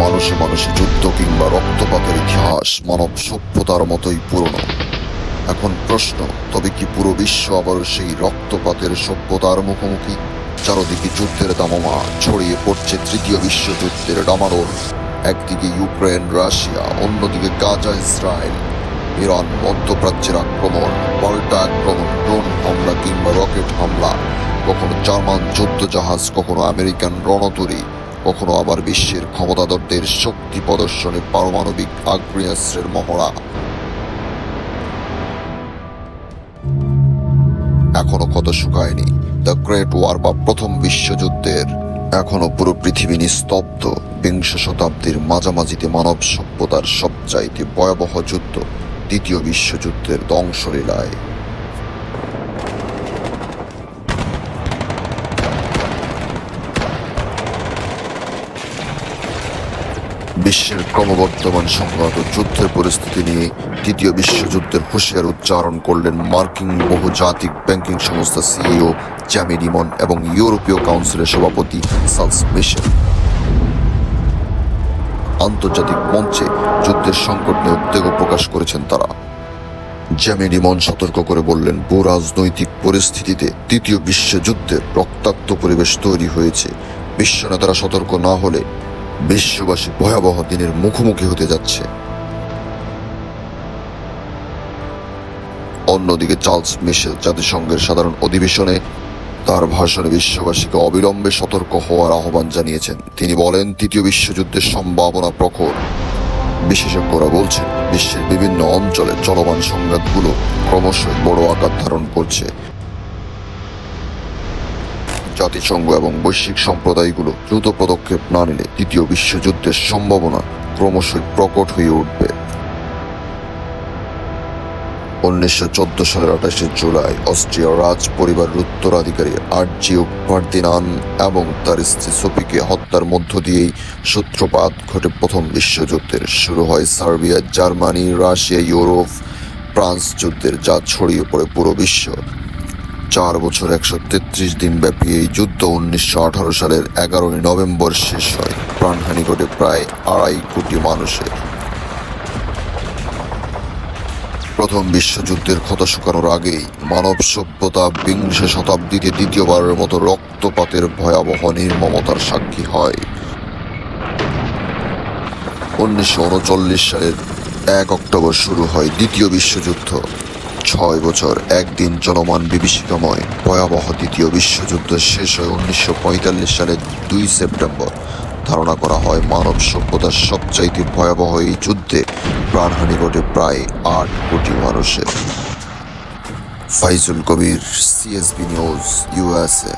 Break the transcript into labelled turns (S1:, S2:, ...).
S1: মানুষে মানুষে যুদ্ধ কিংবা রক্তপাতের ইতিহাস মানব সভ্যতার মতোই পুরনো। এখন প্রশ্ন, তবে কি পুরো বিশ্ব আবার সেই রক্তপাতের সভ্যতার মুখোমুখি? চারদিকে যুদ্ধের দামামা ছড়িয়ে পড়ছে তৃতীয় বিশ্বযুদ্ধের ডামাডোল। একদিকে ইউক্রেন রাশিয়া, অন্যদিকে গাজা ইসরায়েল, ইরান মধ্যপ্রাচ্যের আক্রমণ, পাল্টা আক্রমণ, ড্রোন হামলা কিংবা রকেট হামলা, কখনো জার্মান যুদ্ধজাহাজ, কখনো আমেরিকান রণতরী, কখনো আবার বিশ্বের ক্ষমতাধরদের শক্তি প্রদর্শনে পারমাণবিক আগ্নেয়াস্ত্রের মহড়া। এখনো ক্ষত শুকায়নি দ্য গ্রেট ওয়ার বা প্রথম বিশ্বযুদ্ধের। এখনো পুরো পৃথিবী নিস্তব্ধ। বিংশ শতাব্দীর মাঝামাঝিতে মানব সভ্যতার সবচাইতে ভয়াবহ যুদ্ধ, দ্বিতীয় বিশ্বযুদ্ধের ধ্বংসলীলায়। বিশ্বের ক্রমবর্ধমান সংঘাত ও যুদ্ধের পরিস্থিতি নিয়ে তৃতীয় বিশ্বযুদ্ধের হুঁশিয়ার উচ্চারণ করলেন মার্কিন বহুজাতিক ব্যাংকিং সংস্থা সিইও জ্যামি ডিমন এবং ইউরোপীয় কাউন্সিলের সভাপতি চার্লস মিশেল। আন্তর্জাতিক মঞ্চে যুদ্ধের সংকট নিয়ে উদ্বেগ প্রকাশ করেছেন তারা। জ্যামি ডিমন সতর্ক করে বললেন, ভূ রাজনৈতিক পরিস্থিতিতে তৃতীয় বিশ্বযুদ্ধের রক্তাক্ত পরিবেশ তৈরি হয়েছে। বিশ্ব নেতারা সতর্ক না হলে বিশ্ববাসী ভয়াবহ দিনের মুখোমুখি হতে যাচ্ছে। অন্যদিকে চার্লস মিশেল জাতিসংঘের সাধারণ অধিবেশনে তার ভাষণে বিশ্ববাসীকে অবিলম্বে সতর্ক হওয়ার আহ্বান জানিয়েছেন। তিনি বলেন, তৃতীয় বিশ্বযুদ্ধের সম্ভাবনা প্রখর। বিশেষজ্ঞরা বলছেন, বিশ্বের বিভিন্ন অঞ্চলে চলমান সংঘাতগুলো ক্রমশই বড় আকার ধারণ করছে। জাতিসংঘ এবং বৈশ্বিক সম্প্রদায়গুলো দ্রুত পদক্ষেপ না নিলে তৃতীয় বিশ্বযুদ্ধের সম্ভাবনা ক্রমশই প্রকট হয়ে উঠবে। 1914 সালের 28 জুলাই অস্ট্রিয়ার রাজ পরিবারের উত্তরাধিকারী আর্চডিউক ফার্দিনান্ড এবং তার স্ত্রী সোফিকে হত্যার মধ্য দিয়েই সূত্রপাত ঘটে প্রথম বিশ্বযুদ্ধের। শুরু হয় Serbia, Germany, Russia, Europe, France যুদ্ধের, যা ছড়িয়ে পড়ে পুরো বিশ্ব। 4 বছর 133 দিন ব্যাপী এই যুদ্ধ 1918 সালের 11 নভেম্বর শেষ হয়। প্রাণহানি ঘটে প্রায় 2.5 কোটি মানুষের। প্রথম বিশ্বযুদ্ধের ক্ষত শুকানোর আগেই মানব সভ্যতা বিংশ শতাব্দীতে দ্বিতীয়বারের মতো রক্তপাতের ভয়াবহ নির্মমতার সাক্ষী হয়। 1939 সালের 1 অক্টোবর শুরু হয় দ্বিতীয় বিশ্বযুদ্ধ। 6 বছর 1 দিন চলমান বিভীষিকাময় ভয়াবহ দ্বিতীয় বিশ্বযুদ্ধ শেষ হয় 1945 সালের 2 সেপ্টেম্বর। ধারণা করা হয় মানব সভ্যতার সবচাইতে ভয়াবহ এই যুদ্ধে প্রাণহানি ঘটে প্রায় 8 কোটি মানুষের। ফাইজুল কবির, CSB নিউজ, USA।